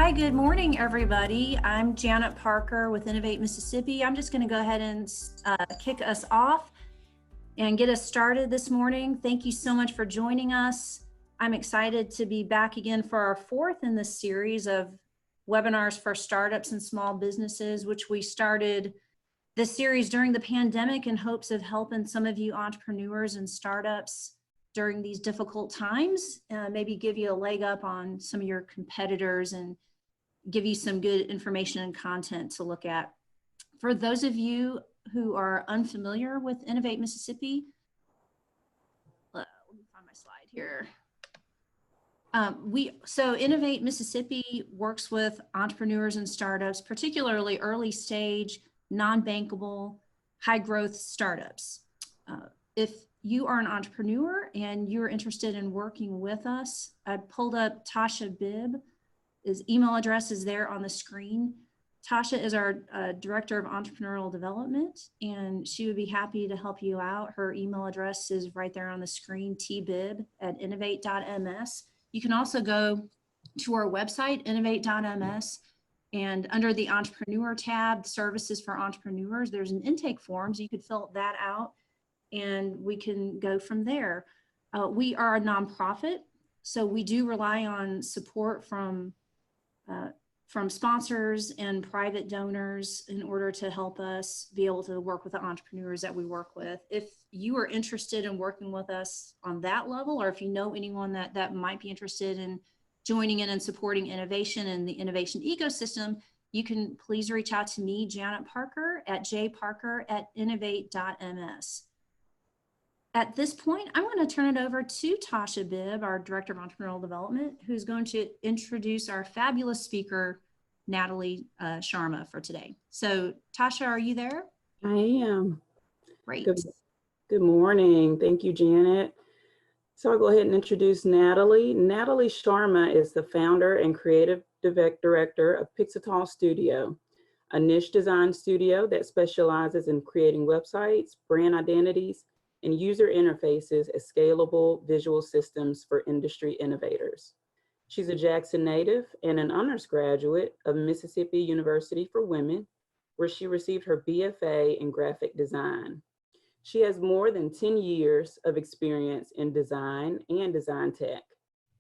Hi, good morning, everybody. I'm Janet Parker with Innovate Mississippi. I'm just going to go ahead and kick us off and get us started this morning. Thank you so much for joining us. I'm excited to be back again for our fourth in this series of webinars for startups and small businesses, which we started this series during the pandemic in hopes of helping some of you entrepreneurs and startups during these difficult times, maybe give you a leg up on some of your competitors and give you some good information and content to look at. For those of you who are unfamiliar with Innovate Mississippi, let me find my slide here. So Innovate Mississippi works with entrepreneurs and startups, particularly early stage, non-bankable, high growth startups. If you are an entrepreneur and you're interested in working with us, I pulled up Tasha Bibb. His email address is there on the screen. Tasha is our Director of Entrepreneurial Development, and she would be happy to help you out. Her email address is right there on the screen, tbibb@innovate.ms. You can also go to our website, innovate.ms, and under the Entrepreneur tab, Services for Entrepreneurs, there's an intake form, so you could fill that out, and we can go from there. We are a nonprofit, so we do rely on support from sponsors and private donors in order to help us be able to work with the entrepreneurs that we work with. If you are interested in working with us on that level, or if you know anyone that might be interested in joining in and supporting innovation and the innovation ecosystem, you can please reach out to me, Janet Parker, at jparker@innovate.ms. At this point, I want to turn it over to Tasha Bibb, our Director of Entrepreneurial Development, who's going to introduce our fabulous speaker, Natalie Sharma, for today. So Tasha, are you there? I am. Great. Good morning. Thank you, Janet. So I'll go ahead and introduce Natalie. Natalie Sharma is the founder and creative director of Pixetal Studio, a niche design studio that specializes in creating websites, brand identities, and user interfaces as scalable visual systems for industry innovators. She's a Jackson native and an honors graduate of Mississippi University for Women, where she received her BFA in graphic design. She has more than 10 years of experience in design and design tech,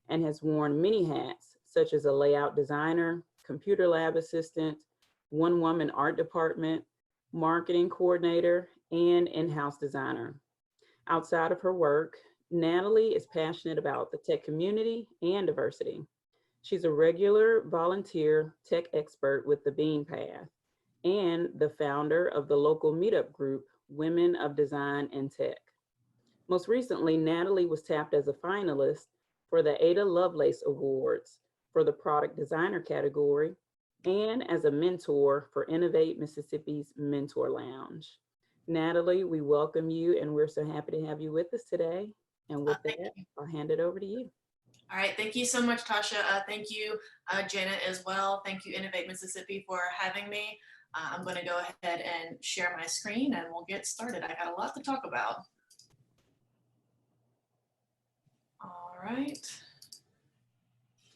and has worn many hats, such as a layout designer, computer lab assistant, one-woman art department, marketing coordinator, and in-house designer. Outside of her work, Natalie is passionate about the tech community and diversity. She's a regular volunteer tech expert with the Bean Path and the founder of the local meetup group, Women of Design and Tech. Most recently, Natalie was tapped as a finalist for the Ada Lovelace Awards for the product designer category and as a mentor for Innovate Mississippi's Mentor Lounge. Natalie, we welcome you, and we're so happy to have you with us today. And with that, I'll hand it over to you. All right, thank you so much, Tasha. Thank you, Janet, as well. Thank you, Innovate Mississippi, for having me. I'm going to go ahead and share my screen, and we'll get started. I got a lot to talk about. All right.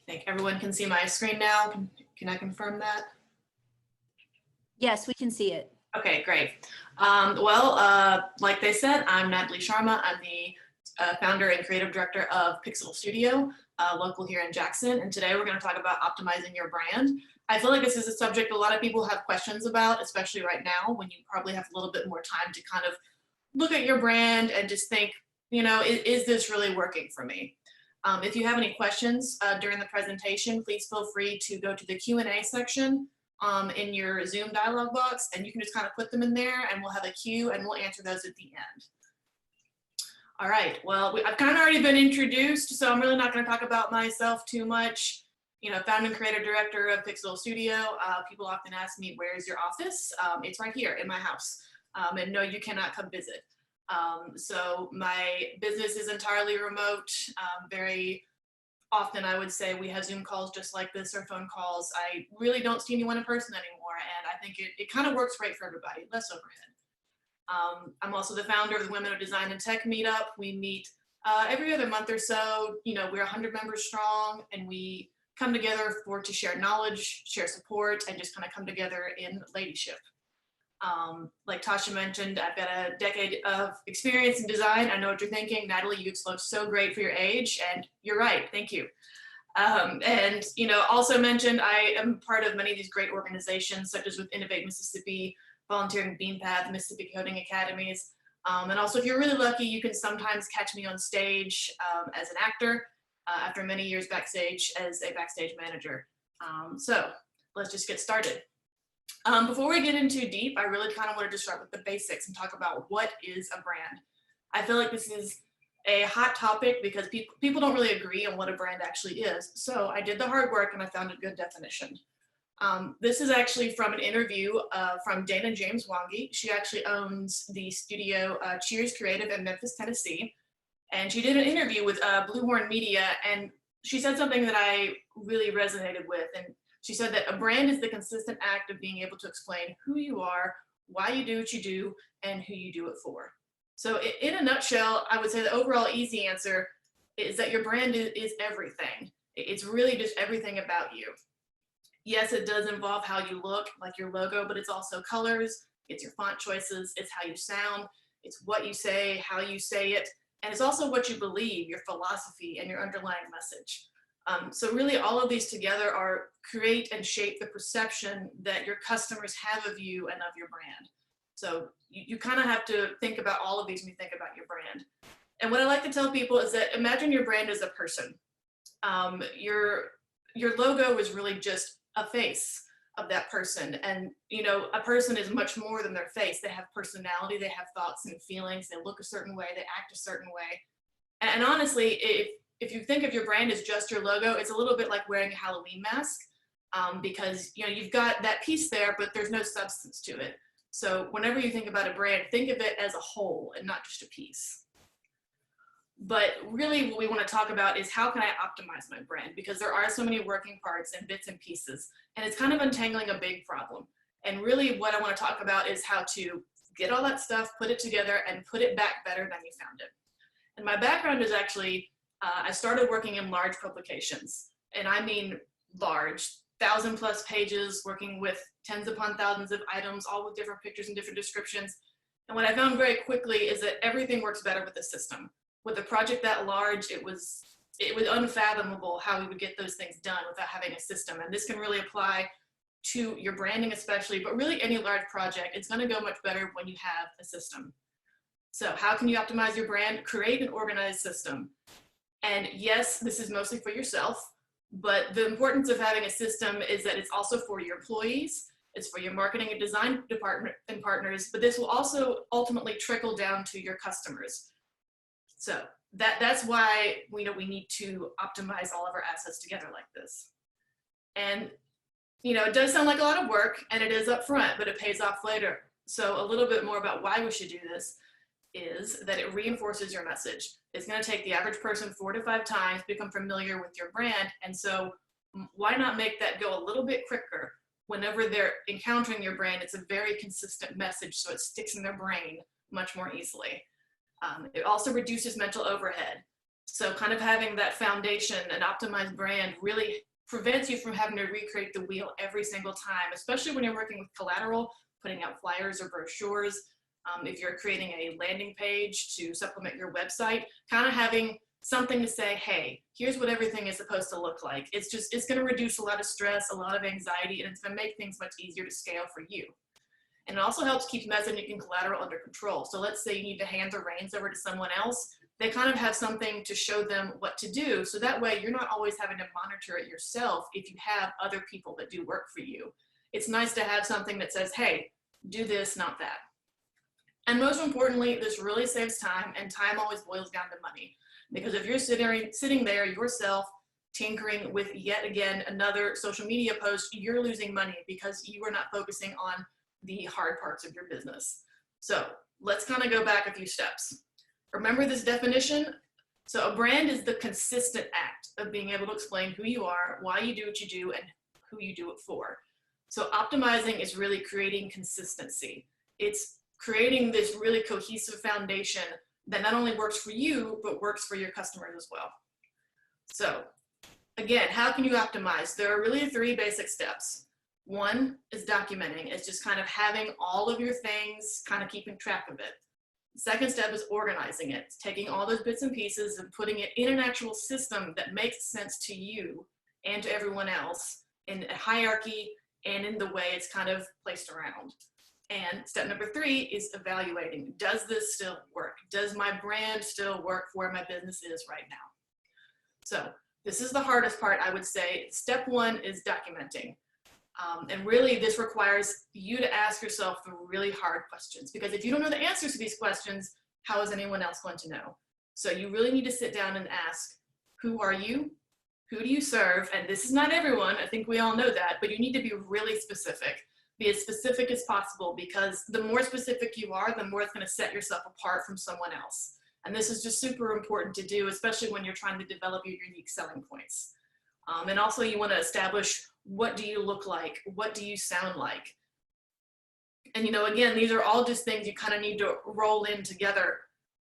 I think everyone can see my screen now. Can I confirm that? Yes, we can see it. Okay, great. Like they said, I'm Natalie Sharma. I'm the founder and creative director of Pixetal Studio, local here in Jackson. And today we're going to talk about optimizing your brand. I feel like this is a subject a lot of people have questions about, especially right now when you probably have a little bit more time to kind of look at your brand and just think, you know, is this really working for me? If you have any questions during the presentation, please feel free to go to the Q&A section in your Zoom dialog box, and you can just kind of put them in there, and we'll have a queue, and we'll answer those at the end. All right, well, I've kind of already been introduced, so I'm really not going to talk about myself too much. You know, founder and creative director of Pixetal Studio. People often ask me, where's your office? It's right here in my house, and no, you cannot come visit. So my business is entirely remote, very often I would say we have Zoom calls just like this or phone calls. I really don't see anyone in person anymore, and I think it kind of works great for everybody, less overhead. I'm also the founder of the Women of Design and Tech meetup. We meet every other month or so. You know, we're 100 members strong, and we come together to share knowledge, share support, and just kind of come together in ladyship. Like Tasha mentioned, I've got a decade of experience in design. I know what you're thinking. Natalie, you look so great for your age, and you're right. Thank you. And, you know, also mentioned, I am part of many of these great organizations, such as with Innovate Mississippi, Volunteering Bean Path, Mississippi Coding Academies. And also, if you're really lucky, you can sometimes catch me on stage as an actor after many years backstage as a backstage manager. So let's just get started. Before we get into deep, I really kind of wanted to start with the basics and talk about what is a brand. I feel like this is a hot topic because people don't really agree on what a brand actually is. So I did the hard work and I found a good definition. This is actually from an interview from Dana James Wangi. She actually owns the studio Cheers Creative in Memphis, Tennessee. And she did an interview with Blue Horn Media, and she said something that I really resonated with. And she said that a brand is the consistent act of being able to explain who you are, why you do what you do, and who you do it for. So in a nutshell, I would say the overall easy answer is that your brand is everything. It's really just everything about you. Yes, it does involve how you look, like your logo, but it's also colors, it's your font choices, it's how you sound, it's what you say, how you say it, and it's also what you believe, your philosophy, and your underlying message. So really all of these together create and shape the perception that your customers have of you and of your brand. So you kind of have to think about all of these when you think about your brand. And what I like to tell people is that imagine your brand as a person. Your logo is really just a face of that person. And, you know, a person is much more than their face. They have personality, they have thoughts and feelings, they look a certain way, they act a certain way. And honestly, if you think of your brand as just your logo, it's a little bit like wearing a Halloween mask because, you know, you've got that piece there, but there's no substance to it. So whenever you think about a brand, think of it as a whole and not just a piece. But really what we want to talk about is how can I optimize my brand? Because there are so many working parts and bits and pieces, and it's kind of untangling a big problem. And really what I want to talk about is how to get all that stuff, put it together, and put it back better than you found it. And my background is actually, I started working in large publications, and I mean large, 1,000+ pages, working with tens upon thousands of items, all with different pictures and different descriptions. And what I found very quickly is that everything works better with a system. With a project that large, it was unfathomable how we would get those things done without having a system. And this can really apply to your branding especially, but really any large project. It's going to go much better when you have a system. So how can you optimize your brand? Create an organized system. And yes, this is mostly for yourself, but the importance of having a system is that it's also for your employees, it's for your marketing and design department and partners, but this will also ultimately trickle down to your customers. So that's why we need to optimize all of our assets together like this. And, you know, it does sound like a lot of work, and it is upfront, but it pays off later. So a little bit more about why we should do this is that it reinforces your message. It's going to take the average person 4 to 5 times to become familiar with your brand. And so why not make that go a little bit quicker? Whenever they're encountering your brand, it's a very consistent message, so it sticks in their brain much more easily. It also reduces mental overhead. So kind of having that foundation, an optimized brand, really prevents you from having to recreate the wheel every single time, especially when you're working with collateral, putting out flyers or brochures. If you're creating a landing page to supplement your website, kind of having something to say, hey, here's what everything is supposed to look like. It's going to reduce a lot of stress, a lot of anxiety, and it's going to make things much easier to scale for you. And it also helps keep messaging and collateral under control. So let's say you need to hand the reins over to someone else. They kind of have something to show them what to do. So that way you're not always having to monitor it yourself if you have other people that do work for you. It's nice to have something that says, hey, do this, not that. And most importantly, this really saves time, and time always boils down to money. Because if you're sitting there yourself, tinkering with yet again another social media post, you're losing money because you are not focusing on the hard parts of your business. So let's kind of go back a few steps. Remember this definition? So a brand is the consistent act of being able to explain who you are, why you do what you do, and who you do it for. So optimizing is really creating consistency. It's creating this really cohesive foundation that not only works for you, but works for your customers as well. So again, again, how can you optimize? There are really three basic steps. One is documenting. It's just kind of having all of your things, kind of keeping track of it. The second step is organizing it. It's taking all those bits and pieces and putting it in an actual system that makes sense to you and to everyone else in a hierarchy and in the way it's kind of placed around. And step number three is evaluating. Does this still work? Does my brand still work for where my business is right now? So this is the hardest part, I would say. Step one is documenting. And really this requires you to ask yourself the really hard questions, because if you don't know the answers to these questions, how is anyone else going to know? So you really need to sit down and ask, who are you? Who do you serve? And this is not everyone, I think we all know that, but you need to be really specific. Be as specific as possible, because the more specific you are, the more it's going to set yourself apart from someone else. And this is just super important to do, especially when you're trying to develop your unique selling points. And also you want to establish, what do you look like? What do you sound like? And again, these are all just things you kind of need to roll in together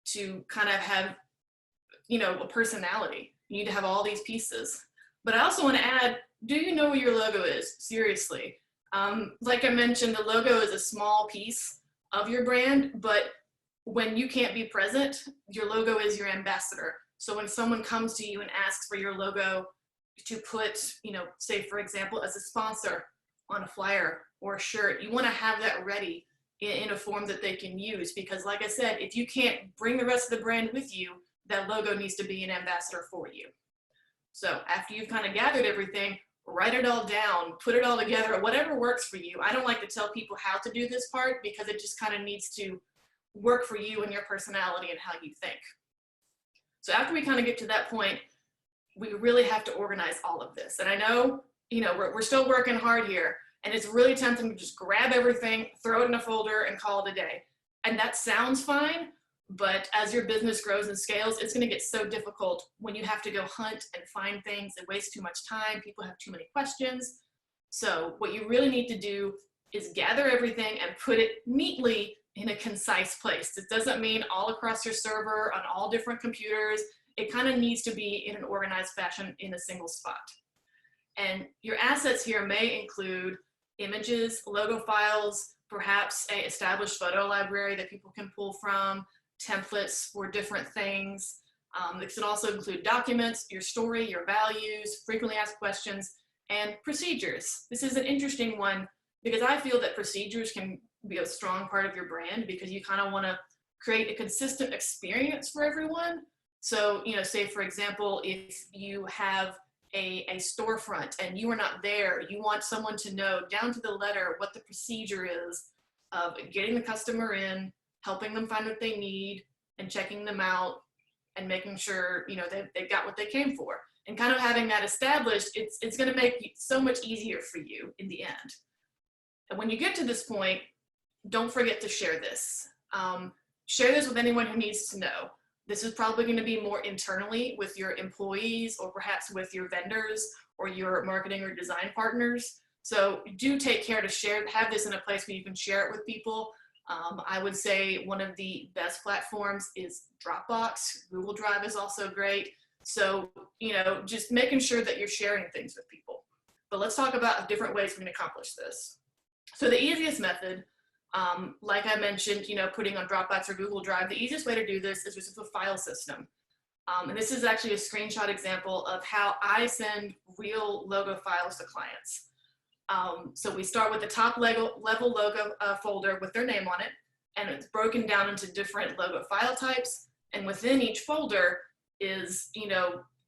to kind of have, a personality. You need to have all these pieces. But I also want to add, do you know what your logo is? Seriously. Like I mentioned, the logo is a small piece of your brand, but when you can't be present, your logo is your ambassador. So when someone comes to you and asks for your logo to put, say for example, as a sponsor on a flyer or a shirt, you want to have that ready in a form that they can use, because like I said, if you can't bring the rest of the brand with you, that logo needs to be an ambassador for you. So after you've kind of gathered everything, write it all down, put it all together, whatever works for you. I don't like to tell people how to do this part, because it just kind of needs to work for you and your personality and how you think. So after we kind of get to that point, we really have to organize all of this. And I know, we're still working hard here, and it's really tempting to just grab everything, throw it in a folder, and call it a day. And that sounds fine, but as your business grows and scales, it's going to get so difficult when you have to go hunt and find things. It wastes too much time. People have too many questions. So what you really need to do is gather everything and put it neatly in a concise place. It doesn't mean all across your server on all different computers. It kind of needs to be in an organized fashion in a single spot. And your assets here may include images, logo files, perhaps an established photo library that people can pull from, templates for different things. This can also include documents, your story, your values, frequently asked questions, and procedures. This is an interesting one, because I feel that procedures can be a strong part of your brand, because you kind of want to create a consistent experience for everyone. So, say for example, if you have a storefront and you are not there, you want someone to know down to the letter what the procedure is of getting the customer in, helping them find what they need, and checking them out, and making sure they got what they came for. And kind of having that established, it's going to make it so much easier for you in the end. And when you get to this point, don't forget to share this. Share this with anyone who needs to know. This is probably going to be more internally with your employees, or perhaps with your vendors or your marketing or design partners. So do take care to have this in a place where you can share it with people. I would say one of the best platforms is Dropbox. Google Drive is also great. So, just making sure that you're sharing things with people. But let's talk about different ways we can accomplish this. So the easiest method, like I mentioned, putting on Dropbox or Google Drive, the easiest way to do this is just with a file system. And this is actually a screenshot example of how I send real logo files to clients. So we start with the top level logo folder with their name on it, and it's broken down into different logo file types. And within each folder is,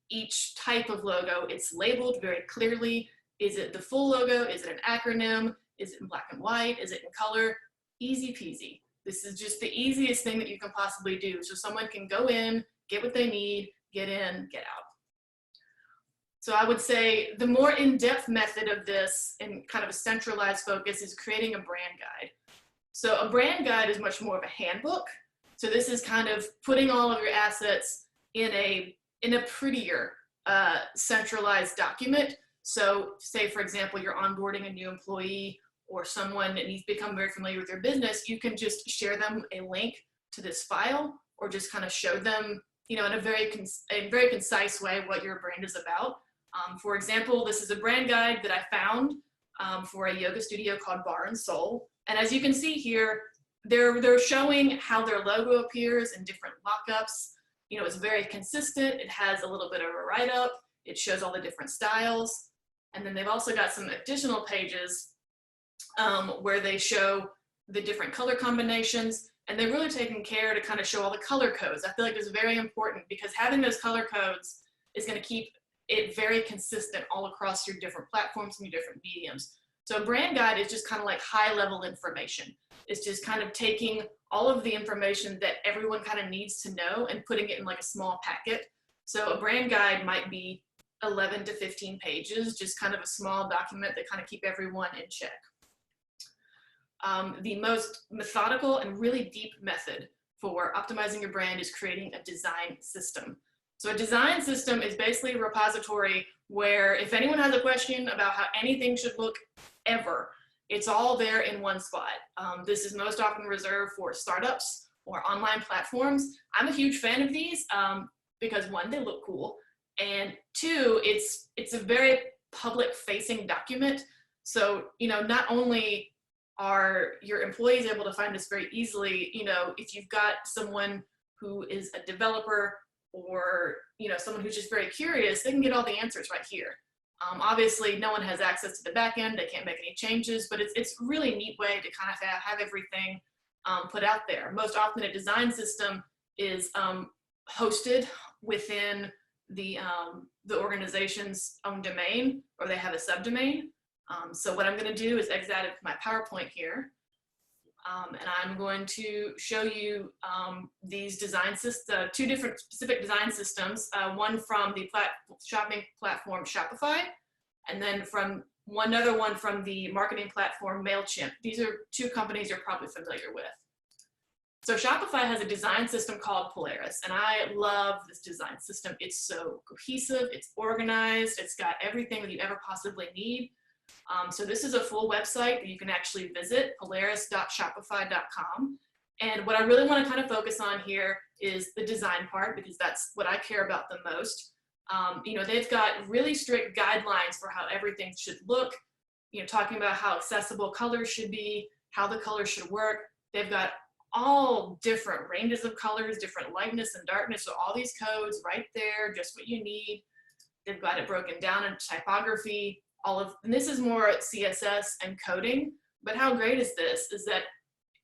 each type of logo. It's labeled very clearly. Is it the full logo? Is it an acronym? Is it in black and white? Is it in color? Easy peasy. This is just the easiest thing that you can possibly do. So someone can go in, get what they need, get in, get out. So I would say the more in-depth method of this, and kind of a centralized focus, is creating a brand guide. So a brand guide is much more of a handbook. So this is kind of putting all of your assets in a prettier centralized document. So say for example, you're onboarding a new employee or someone that needs to become very familiar with your business, you can just share them a link to this file, or just kind of show them, in a very concise way what your brand is about. For example, this is a brand guide that I found for a yoga studio called Bar and Soul. And as you can see here, they're showing how their logo appears in different lockups. You know, it's very consistent. It has a little bit of a write-up. It shows all the different styles. And then they've also got some additional pages where they show the different color combinations. And they're really taking care to kind of show all the color codes. I feel like it's very important because having those color codes is going to keep it very consistent all across your different platforms and your different mediums. So a brand guide is just kind of like high level information. It's just kind of taking all of the information that everyone kind of needs to know and putting it in like a small packet. So a brand guide might be 11 to 15 pages, just kind of a small document that kind of keep everyone in check. The most methodical and really deep method for optimizing your brand is creating a design system. So a design system is basically a repository where if anyone has a question about how anything should look ever, it's all there in one spot. This is most often reserved for startups or online platforms. I'm a huge fan of these because one, they look cool, and two, it's a very public facing document. So, you know, not only are your employees able to find this very easily, you know, if you've got someone who is a developer or, you know, someone who's just very curious, they can get all the answers right here. Obviously, no one has access to the back end. They can't make any changes, but it's a really neat way to kind of have everything put out there. Most often a design system is hosted within the organization's own domain, or they have a subdomain. So what I'm going to do is exit out of my PowerPoint here. And I'm going to show you these design systems, two different specific design systems, one from the shopping platform Shopify, and then from another one from the marketing platform MailChimp. These are two companies you're probably familiar with. So Shopify has a design system called Polaris, and I love this design system. It's so cohesive, it's organized, it's got everything that you ever possibly need. So this is a full website that you can actually visit, polaris.shopify.com. And what I really want to kind of focus on here is the design part, because that's what I care about the most. You know, they've got really strict guidelines for how everything should look, you know, talking about how accessible colors should be, how the colors should work. They've got all different ranges of colors, different lightness and darkness. So all these codes right there, just what you need. They've got it broken down into typography. And this is more CSS and coding, but how great is this? Is that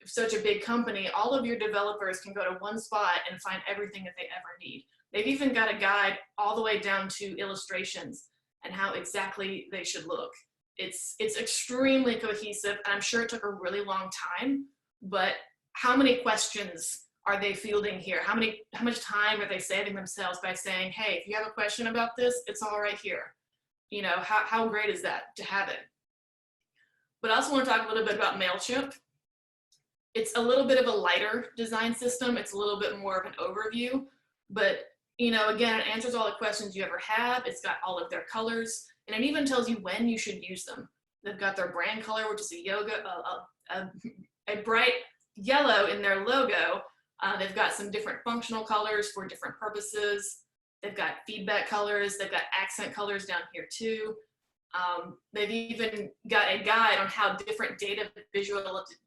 such a big company, all of your developers can go to one spot and find everything that they ever need. They've even got a guide all the way down to illustrations and how exactly they should look. It's extremely cohesive. I'm sure it took a really long time, but how many questions are they fielding here? How much time are they saving themselves by saying, hey, if you have a question about this, it's all right here. You know, how great is that to have it? But I also want to talk a little bit about MailChimp. It's a little bit of a lighter design system. It's a little bit more of an overview, but you know, again, it answers all the questions you ever have. It's got all of their colors, and it even tells you when you should use them. They've got their brand color, which is a bright yellow in their logo. They've got some different functional colors for different purposes. They've got feedback colors. They've got accent colors down here too. They've even got a guide on how different data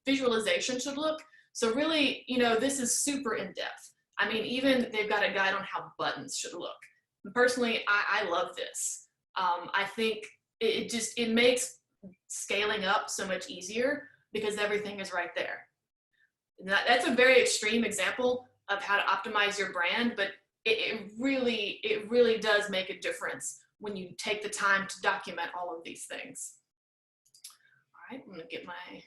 visualization should look. So really, you know, this is super in-depth. I mean, even they've got a guide on how buttons should look. Personally, I love this. I think it makes scaling up so much easier because everything is right there. That's a very extreme example of how to optimize your brand, but it really does make a difference when you take the time to document all of these things. All right, I'm gonna get my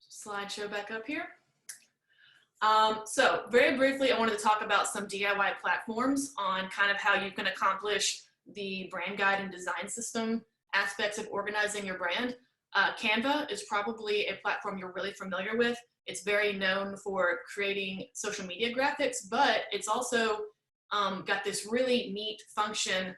slideshow back up here. So very briefly, I wanted to talk about some DIY platforms on kind of how you can accomplish the brand guide and design system aspects of organizing your brand. Canva is probably a platform you're really familiar with. It's very known for creating social media graphics, but it's also got this really neat function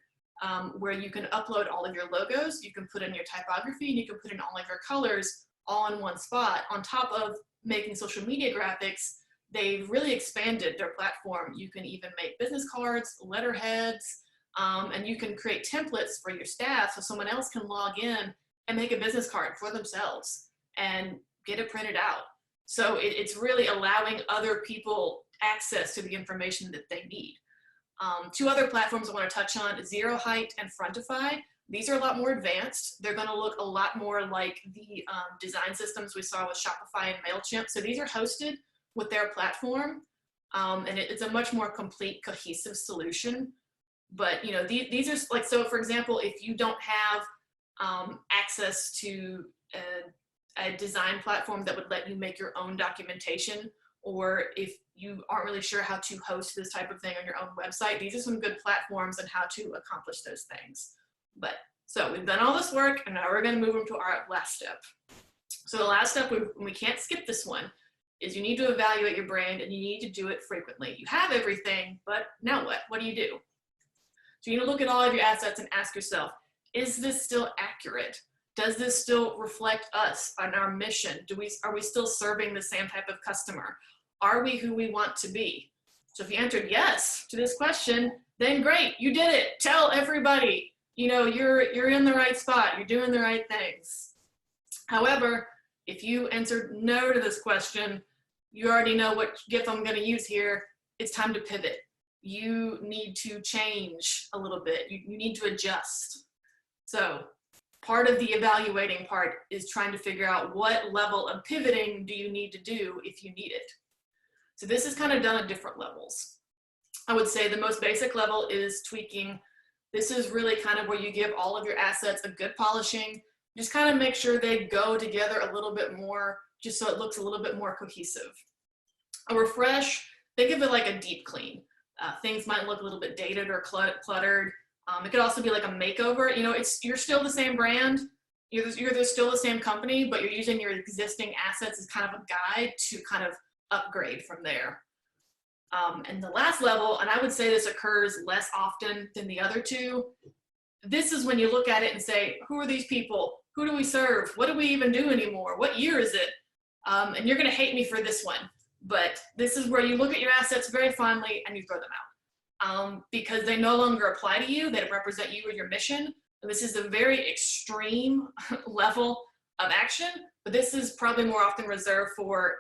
where you can upload all of your logos, you can put in your typography, and you can put in all of your colors all in one spot. On top of making social media graphics, they've really expanded their platform. You can even make business cards, letterheads, And you can create templates for your staff so someone else can log in and make a business card for themselves and get it printed out. So it's really allowing other people access to the information that they need. Two other platforms I want to touch on, Zero Height and Frontify. These are a lot more advanced. They're going to look a lot more like the design systems we saw with Shopify and MailChimp. So these are hosted with their platform, and it's a much more complete, cohesive solution. But you know, these are like, so for example, if you don't have access to a design platform that would let you make your own documentation, or if you aren't really sure how to host this type of thing on your own website, these are some good platforms on how to accomplish those things. But so we've done all this work, and now we're going to move into our last step. So the last step, we can't skip this one, is you need to evaluate your brand, and you need to do it frequently. You have everything, but now what? What do you do? So you need to look at all of your assets and ask yourself, is this still accurate? Does this still reflect us and our mission? Are we still serving the same type of customer? Are we who we want to be? So if you answered yes to this question, then great, you did it. Tell everybody, you know, you're in the right spot, you're doing the right things. However, if you answered no to this question, you already know what GIF I'm going to use here. It's time to pivot. You need to change a little bit. You need to adjust. So part of the evaluating part is trying to figure out what level of pivoting do you need to do if you need it. So this is kind of done at different levels. I would say the most basic level is tweaking. This is really kind of where you give all of your assets a good polishing. Just kind of make sure they go together a little bit more, just so it looks a little bit more cohesive. A refresh, think of it like a deep clean. Things might look a little bit dated or cluttered. It could also be like a makeover. You know, you're still the same brand, you're still the same company, but you're using your existing assets as kind of a guide to kind of upgrade from there. And the last level, and I would say this occurs less often than the other two, this is when you look at it and say, who are these people? Who do we serve? What do we even do anymore? What year is it? And you're going to hate me for this one, but this is where you look at your assets very fondly and you throw them out. Because they no longer apply to you, they represent you or your mission. And this is a very extreme level of action, but this is probably more often reserved for,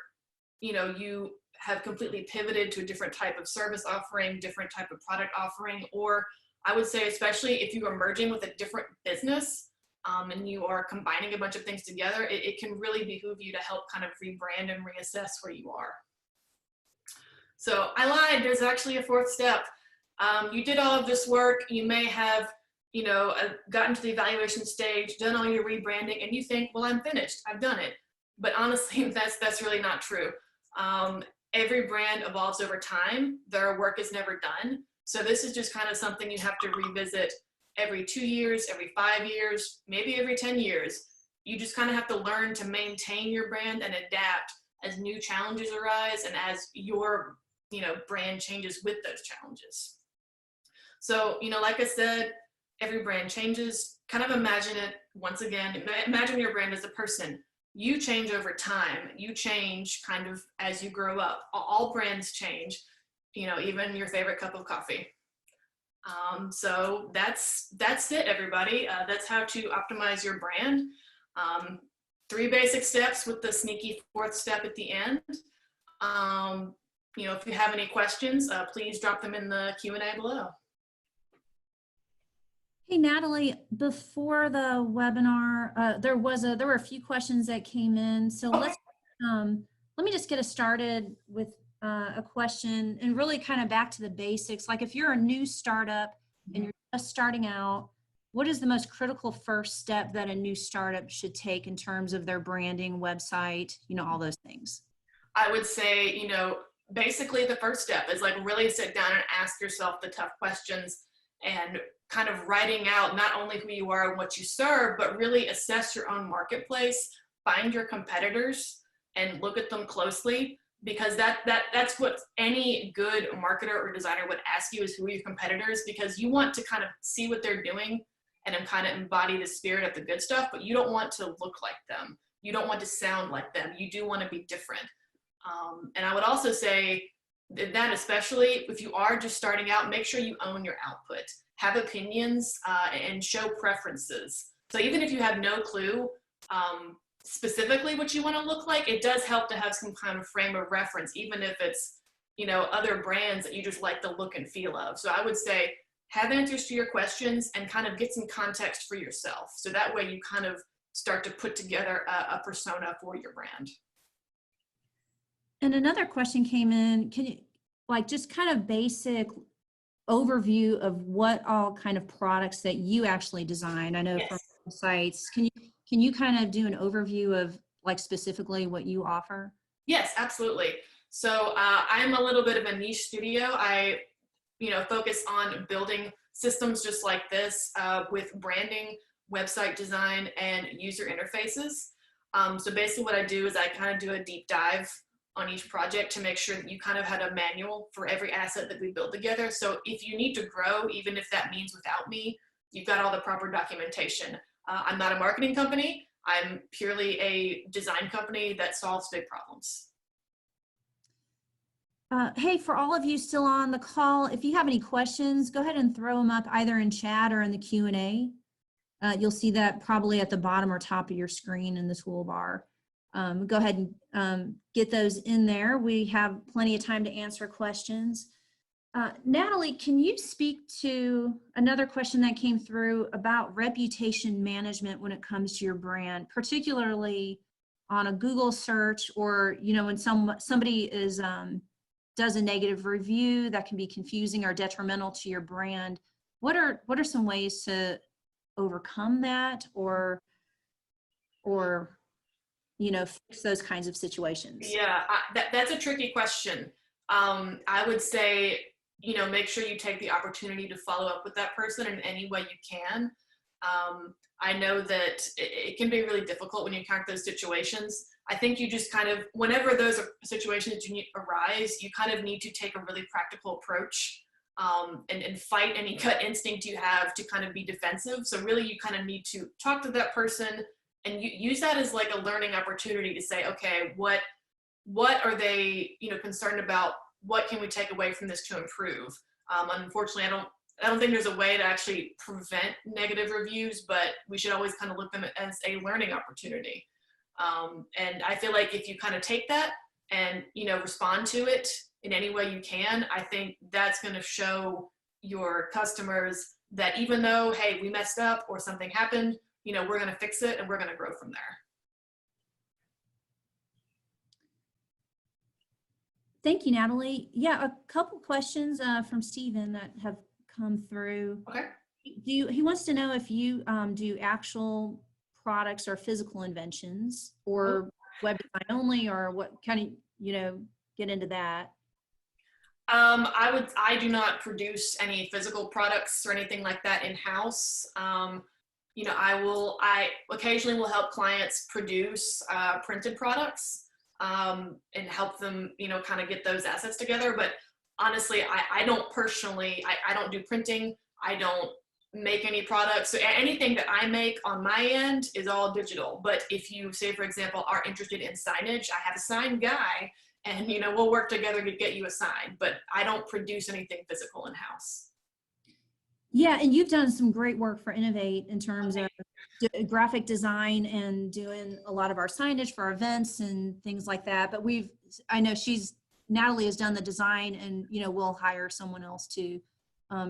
you know, you have completely pivoted to a different type of service offering, different type of product offering, or I would say especially if you are merging with a different business and you are combining a bunch of things together, it can really behoove you to help kind of rebrand and reassess where you are. So I lied, there's actually a fourth step. You did all of this work, you may have, you know, gotten to the evaluation stage, done all your rebranding, and you think, well, I'm finished, I've done it. But honestly, that's really not true. Every brand evolves over time. Their work is never done. So this is just kind of something you have to revisit every 2 years, every 5 years, maybe every 10 years. You just kind of have to learn to maintain your brand and adapt as new challenges arise and as your, you know, brand changes with those challenges. So, you know, like I said, every brand changes. Kind of imagine it once again. Imagine your brand as a person. You change over time. You change kind of as you grow up. All brands change, you know, even your favorite cup of coffee. So that's it, everybody. That's how to optimize your brand. 3 basic steps with the sneaky 4th step at the end. You know, if you have any questions, please drop them in the Q&A below. Hey, Natalie, before the webinar, there were a few questions that came in. So let me just get us started with a question and really kind of back to the basics. Like if you're a new startup and you're just starting out, what is the most critical first step that a new startup should take in terms of their branding, website, you know, all those things? I would say, you know, basically the first step is like really sit down and ask yourself the tough questions and kind of writing out not only who you are and what you serve, but really assess your own marketplace, find your competitors and look at them closely, because that's what any good marketer or designer would ask you is who are your competitors, because you want to kind of see what they're doing and then kind of embody the spirit of the good stuff, but you don't want to look like them. You don't want to sound like them. You do want to be different. And I would also say that especially if you are just starting out, make sure you own your output. have opinions, and show preferences. So even if you have no clue specifically what you want to look like, it does help to have some kind of frame of reference, even if it's, you know, other brands that you just like the look and feel of. So I would say have answers to your questions and kind of get some context for yourself. So that way you kind of start to put together a persona for your brand. And another question came in, can you, like, just kind of basic overview of what all kind of products that you actually design? I know Yes. from sites, can you kind of do an overview of like specifically what you offer? Yes, absolutely. So I'm a little bit of a niche studio. I, you know, focus on building systems just like this with branding, website design, and user interfaces. So basically what I do is I kind of do a deep dive on each project to make sure that you kind of had a manual for every asset that we build together. So if you need to grow, even if that means without me, you've got all the proper documentation. I'm not a marketing company. I'm purely a design company that solves big problems. Hey, for all of you still on the call, if you have any questions, go ahead and throw them up either in chat or in the Q&A. You'll see that probably at the bottom or top of your screen in the toolbar. Go ahead and get those in there. We have plenty of time to answer questions. Natalie, can you speak to another question that came through about reputation management when it comes to your brand, particularly on a Google search, or, you know, when somebody is does a negative review that can be confusing or detrimental to your brand? What are some ways to overcome that, or you know, fix those kinds of situations? Yeah, that's a tricky question. I would say, you know, make sure you take the opportunity to follow up with that person in any way you can. I know that it can be really difficult when you encounter those situations. I think you just kind of, whenever those situations arise, you kind of need to take a really practical approach and fight any gut instinct you have to kind of be defensive. So really you kind of need to talk to that person and use that as like a learning opportunity to say, okay, what are they, you know, concerned about? What can we take away from this to improve? Unfortunately, I don't think there's a way to actually prevent negative reviews, but we should always kind of look at them as a learning opportunity. And I feel like if you kind of take that and, you know, respond to it in any way you can, I think that's going to show your customers that even though, hey, we messed up or something happened, you know, we're going to fix it and we're going to grow from there. Thank you, Natalie. Yeah, a couple questions from Stephen that have come through. Okay. He wants to know if you do actual products or physical inventions, or web design only, or what kind of, you know, get into that. I do not produce any physical products or anything like that in-house. You know, I occasionally will help clients produce printed products and help them, you know, kind of get those assets together. But honestly, I don't personally, I don't do printing. I don't make any products. So anything that I make on my end is all digital. But if you, say, for example, are interested in signage, I have a sign guy, and, you know, we'll work together to get you a sign. But I don't produce anything physical in-house. Yeah, and you've done some great work for Innovate in terms of graphic design and doing a lot of our signage for our events and things like that. But I know Natalie has done the design, and, you know, we'll hire someone else to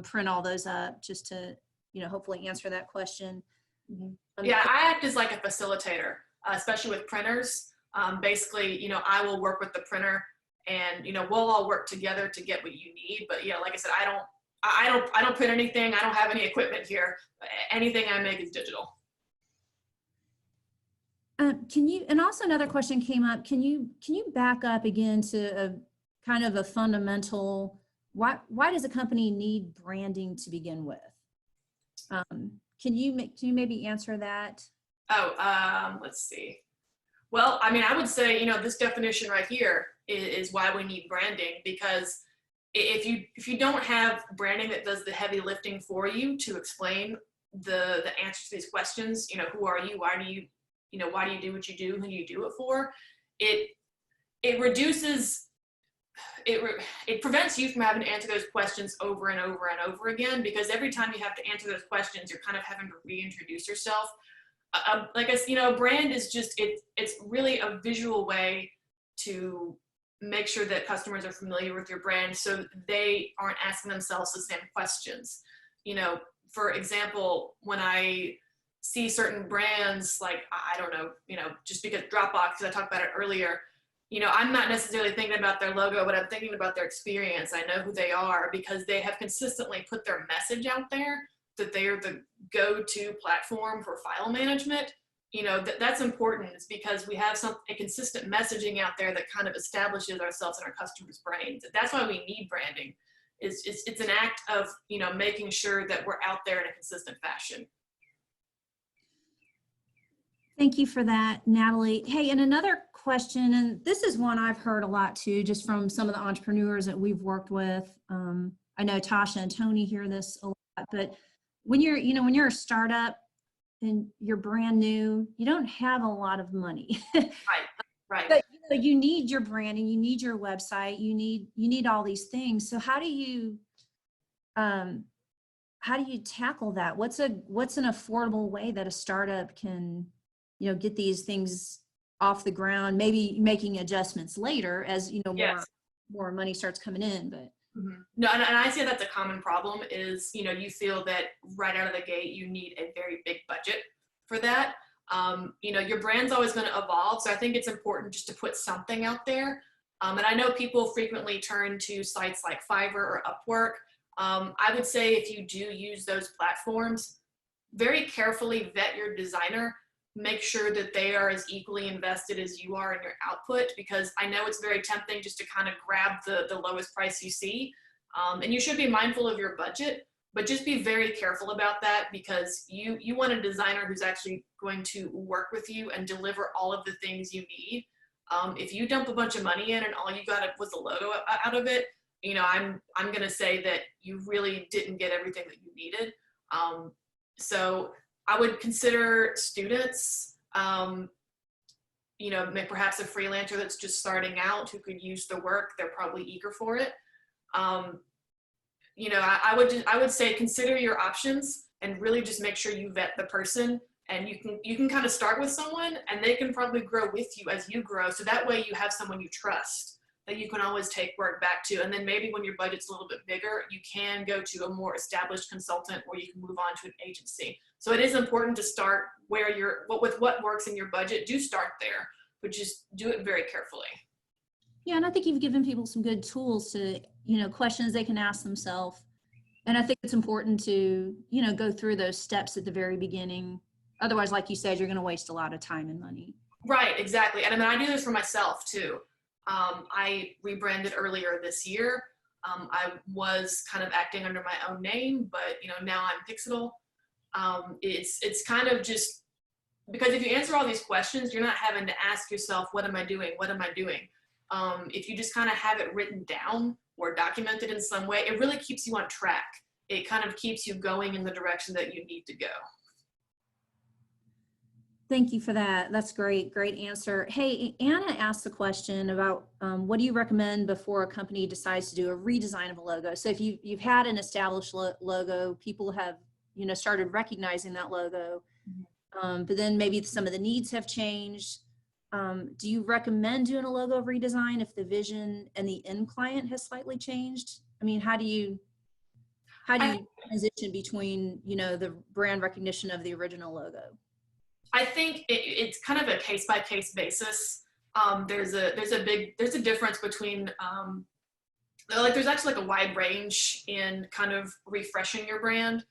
print all those up just to, you know, hopefully answer that question. Yeah, I act as like a facilitator, especially with printers. Basically, you know, I will work with the printer, and, you know, we'll all work together to get what you need. But, you know, like I said, I don't print anything. I don't have any equipment here. Anything I make is digital. Can you, and also another question came up, can you back up again to a kind of a fundamental, why does a company need branding to begin with? Can you maybe answer that? Oh, let's see. Well, I mean, I would say, you know, this definition right here is why we need branding, because if you don't have branding that does the heavy lifting for you to explain the answers to these questions, you know, who are you? Why do you do what you do? Who do you do it for? It reduces it prevents you from having to answer those questions over and over and over again, because every time you have to answer those questions, you're kind of having to reintroduce yourself. Like I, a brand is just, it's really a visual way to make sure that customers are familiar with your brand, so they aren't asking themselves the same questions. For example, when I see certain brands, like, I don't know, just because Dropbox, because I talked about it earlier, I'm not necessarily thinking about their logo, but I'm thinking about their experience. I know who they are because they have consistently put their message out there that they are the go-to platform for file management. That's important. It's because we have a consistent messaging out there that kind of establishes ourselves in our customers' brains. That's why we need branding. It's an act of, making sure that we're out there in a consistent fashion. Thank you for that, Natalie. Hey, and another question, and this is one I've heard a lot too, just from some of the entrepreneurs that we've worked with. I know Tasha and Tony hear this a lot, but when you're a startup and you're brand new, you don't have a lot of money. Right. But you need your branding, you need your website, you need all these things. So how do you tackle that? What's an affordable way that a startup can get these things off the ground, maybe making adjustments later as Yes. more money starts coming in? But no, and I see that's a common problem is, you feel that right out of the gate you need a very big budget for that. Your brand's always going to evolve, so I think it's important just to put something out there. And I know people frequently turn to sites like Fiverr or Upwork. I would say if you do use those platforms, very carefully vet your designer. Make sure that they are as equally invested as you are in your output, because I know it's very tempting just to kind of grab the lowest price you see. And you should be mindful of your budget, but just be very careful about that, because you want a designer who's actually going to work with you and deliver all of the things you need. If you dump a bunch of money in and all you got was the logo out of it, I'm going to say that you really didn't get everything that you needed. So I would consider students, perhaps a freelancer that's just starting out who could use the work. They're probably eager for it. I would say consider your options and really just make sure you vet the person, and you can kind of start with someone and they can probably grow with you as you grow. So that way you have someone you trust that you can always take work back to. And then maybe when your budget's a little bit bigger, you can go to a more established consultant, or you can move on to an agency. So it is important to start with what works in your budget. Do start there, but just do it very carefully. yeah, and I think you've given people some good tools to, questions they can ask themselves. And I think it's important to, go through those steps at the very beginning. Otherwise, like you said, you're going to waste a lot of time and money. Right, exactly. And I do this for myself too. I rebranded earlier this year. I was kind of acting under my own name, but now I'm Pixetal. It's kind of just because if you answer all these questions, you're not having to ask yourself, what am I doing? What am I doing? If you just kind of have it written down or documented in some way, it really keeps you on track. It kind of keeps you going in the direction that you need to go. Thank you for that. That's great. Great answer. Hey, Anna asked a question about what do you recommend before a company decides to do a redesign of a logo? So if you've had an established logo, people have, started recognizing that logo, but then maybe some of the needs have changed. Do you recommend doing a logo redesign if the vision and the end client has slightly changed? I mean, how do you transition between, the brand recognition of the original logo? I think it's kind of a case-by-case basis. There's a difference between there's actually like a wide range in kind of refreshing your brand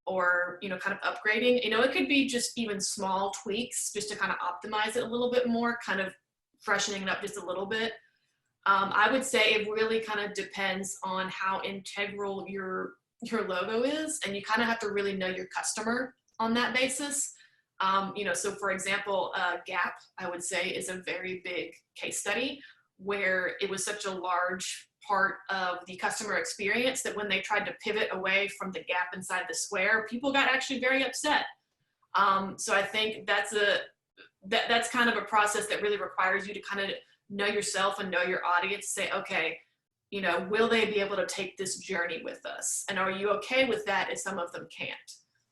or kind of upgrading. It could be just even small tweaks just to kind of optimize it a little bit more, kind of freshening it up just a little bit. I would say it really kind of depends on how integral your logo is, and you kind of have to really know your customer on that basis. So for example, Gap, I would say, is a very big case study where it was such a large part of the customer experience that when they tried to pivot away from the Gap inside the square, people got actually very upset. So I think that's kind of a process that really requires you to kind of know yourself and know your audience. Say, okay, will they be able to take this journey with us? And are you okay with that if some of them can't?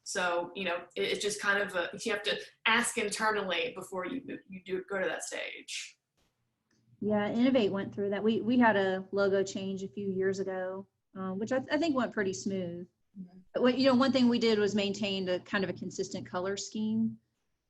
So, it's just kind of you have to ask internally before you do go to that stage. Yeah, Innovate went through that. We had a logo change a few years ago, which I think went pretty smooth. But, one thing we did was maintain a kind of a consistent color scheme.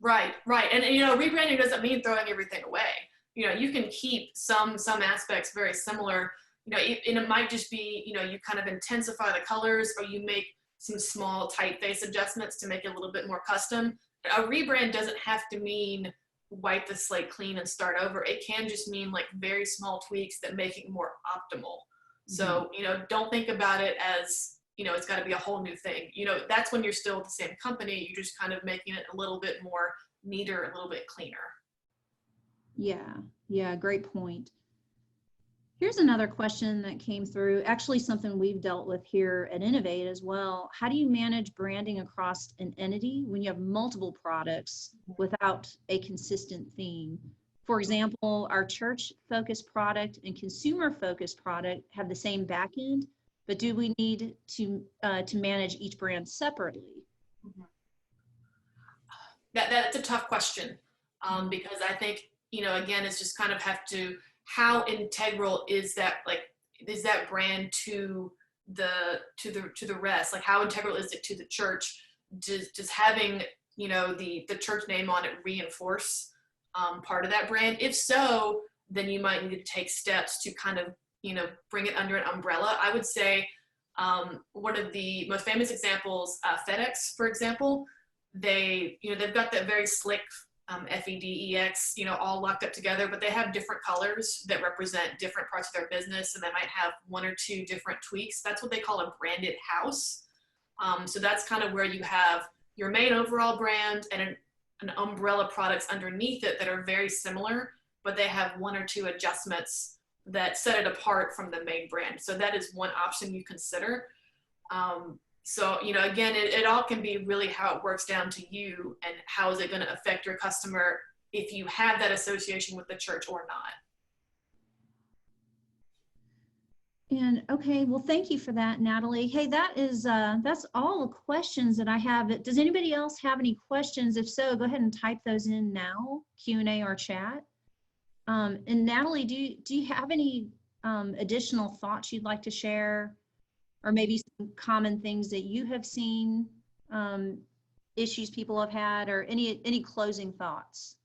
Right. And, rebranding doesn't mean throwing everything away. You can keep some aspects very similar, and it might just be, you kind of intensify the colors, or you make some small typeface adjustments to make it a little bit more custom. A rebrand doesn't have to mean wipe the slate clean and start over. It can just mean like very small tweaks that make it more optimal. So, don't think about it as, it's got to be a whole new thing. That's when you're still the same company. You're just kind of making it a little bit more neater, a little bit cleaner. Yeah, great point. Here's another question that came through, actually something we've dealt with here at Innovate as well. How do you manage branding across an entity when you have multiple products without a consistent theme? For example, our church-focused product and consumer-focused product have the same backend, but do we need to manage each brand separately? That's a tough question, because I think, again, it's just kind of have to, how integral is that brand to the rest? Like, how integral is it to the church? Does having, the church name on it reinforce part of that brand? If so, then you might need to take steps to kind of, bring it under an umbrella. I would say one of the most famous examples, FedEx, for example, they've got that very slick FEDEX, all locked up together, but they have different colors that represent different parts of their business, and they might have one or two different tweaks. That's what they call a branded house. So that's kind of where you have your main overall brand and an umbrella products underneath it that are very similar, but they have one or two adjustments that set it apart from the main brand. So that is one option you consider. So, again, it all can be really how it works down to you and how is it going to affect your customer if you have that association with the church or not. And okay, well, thank you for that, Natalie. Hey, that's all the questions that I have. Does anybody else have any questions? If so, go ahead and type those in now, Q&A or chat. And Natalie, do you have any additional thoughts you'd like to share? Or maybe some common things that you have seen, issues people have had, or any closing thoughts?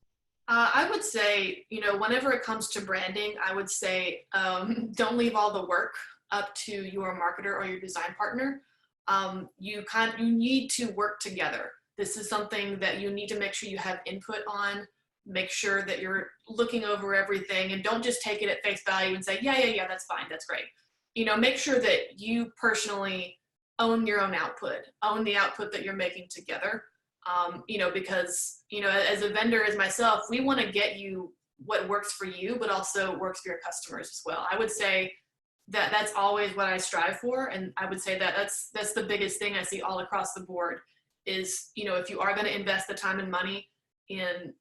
I would say, whenever it comes to branding, I would say don't leave all the work up to your marketer or your design partner. You need to work together. This is something that you need to make sure you have input on. Make sure that you're looking over everything, and don't just take it at face value and say, yeah, that's fine, that's great. Make sure that you personally own your own output, own the output that you're making together. Because, as a vendor, as myself, we want to get you what works for you, but also works for your customers as well. I would say that that's always what I strive for. And I would say that that's the biggest thing I see all across the board is, if you are going to invest the time and money in,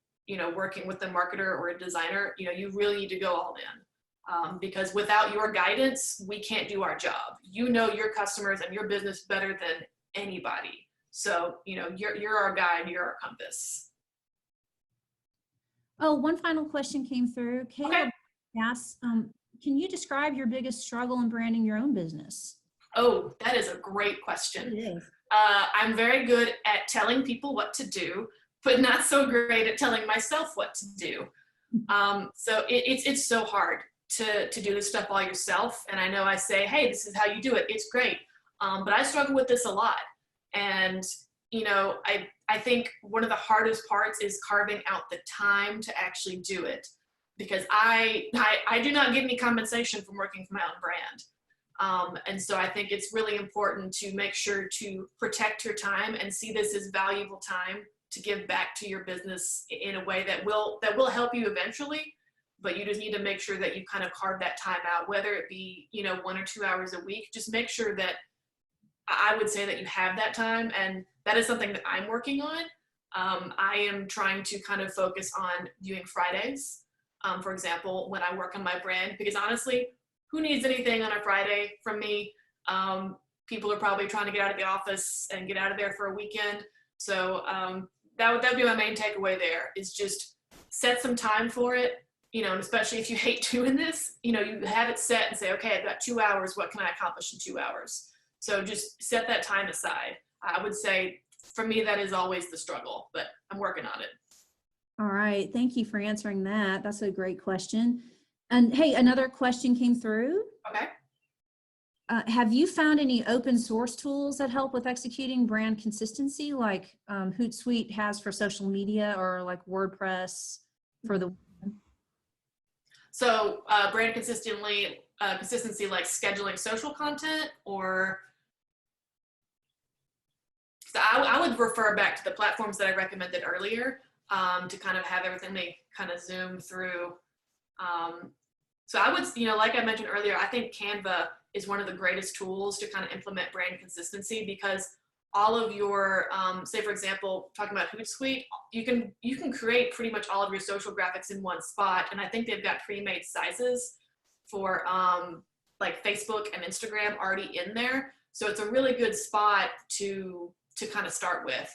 working with a marketer or a designer, you really need to go all in. Because without your guidance, we can't do our job. Your customers and your business better than anybody. So, you're our guide, you're our compass. Oh, one final question came through. Caleb asks, can you describe your biggest struggle in branding your own business? Oh, that is a great question. It is. I'm very good at telling people what to do, but not so great at telling myself what to do. So it's so hard to do this stuff all yourself. And I know I say, hey, this is how you do it. It's great. But I struggle with this a lot. And, I think one of the hardest parts is carving out the time to actually do it, because I do not get any compensation from working for my own brand. And so I think it's really important to make sure to protect your time and see this as valuable time to give back to your business in a way that will help you eventually. But you just need to make sure that you kind of carve that time out, whether it be, 1 or 2 hours a week. Just make sure that I would say that you have that time. And that is something that I'm working on. I am trying to kind of focus on doing Fridays, for example, when I work on my brand, because honestly, who needs anything on a Friday from me? People are probably trying to get out of the office and get out of there for a weekend. So that would be my main takeaway there, is just set some time for it, you know, and especially if you hate doing this, you know, you have it set and say, okay, I've got 2 hours. What can I accomplish in 2 hours? So just set that time aside. I would say for me, that is always the struggle, but I'm working on it. All right. Thank you for answering that. That's a great question. And hey, another question came through. Okay. Have you found any open source tools that help with executing brand consistency, like Hootsuite has for social media, or like WordPress for the? So brand consistency like scheduling social content, or so I would refer back to the platforms that I recommended earlier to kind of have everything they kind of zoom through. So I would, you know, like I mentioned earlier, I think Canva is one of the greatest tools to kind of implement brand consistency, because all of your, say for example, talking about Hootsuite, you can create pretty much all of your social graphics in one spot. And I think they've got pre-made sizes for like Facebook and Instagram already in there. So it's a really good spot to kind of start with.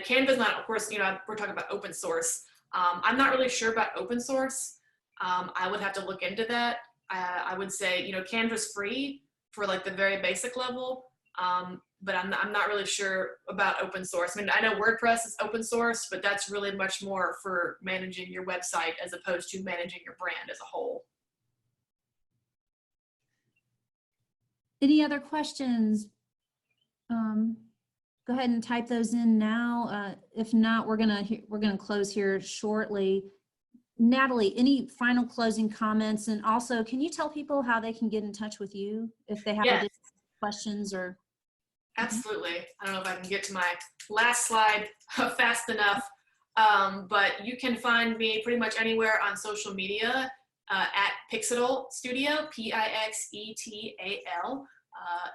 Canva's not, of course, you know, we're talking about open source. I'm not really sure about open source. I would have to look into that. I would say, you know, Canva's free for like the very basic level, but I'm not really sure about open source. I mean, I know WordPress is open source, but that's really much more for managing your website as opposed to managing your brand as a whole. Any other questions? Go ahead and type those in now. If not, we're gonna close here shortly. Natalie, any final closing comments? And also, can you tell people how they can get in touch with you if they have additional questions or? Absolutely. I don't know if I can get to my last slide fast enough, but you can find me pretty much anywhere on social media at Pixetal Studio, Pixetal.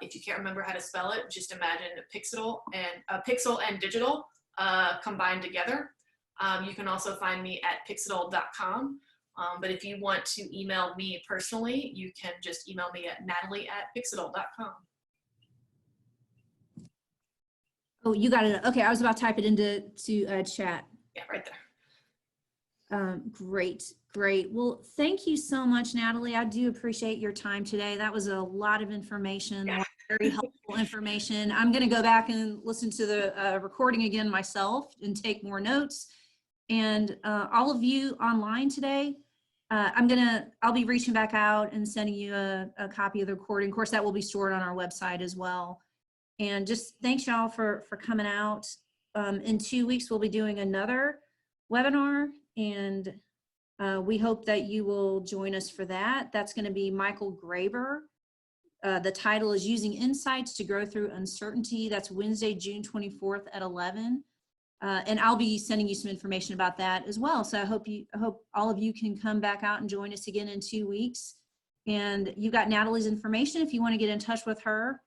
If you can't remember how to spell it, just imagine pixel and digital combined together. You can also find me at pixetal.com. But if you want to email me personally, you can just email me at natalie@pixetal.com. Oh, you got it. Okay, I was about to type it into chat. Yeah, right there. Great. Well, thank you so much, Natalie. I do appreciate your time today. That was a lot of information, very helpful information. I'm going to go back and listen to the recording again myself and take more notes. And all of you online today, I'll be reaching back out and sending you a copy of the recording. Of course, that will be stored on our website as well. And just thanks y'all for coming out. In 2 weeks, we'll be doing another webinar, and we hope that you will join us for that. That's going to be Michael Graber. The title is Using Insights to Grow Through Uncertainty. That's Wednesday, June 24th at 11. And I'll be sending you some information about that as well. So I hope all of you can come back out and join us again in 2 weeks. And you got Natalie's information if you want to get in touch with her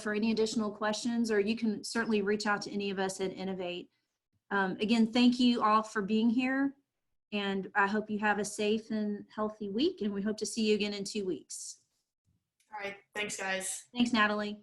for any additional questions, or you can certainly reach out to any of us at Innovate. Again, thank you all for being here, and I hope you have a safe and healthy week, and we hope to see you again in 2 weeks. All right. Thanks, guys. Thanks, Natalie.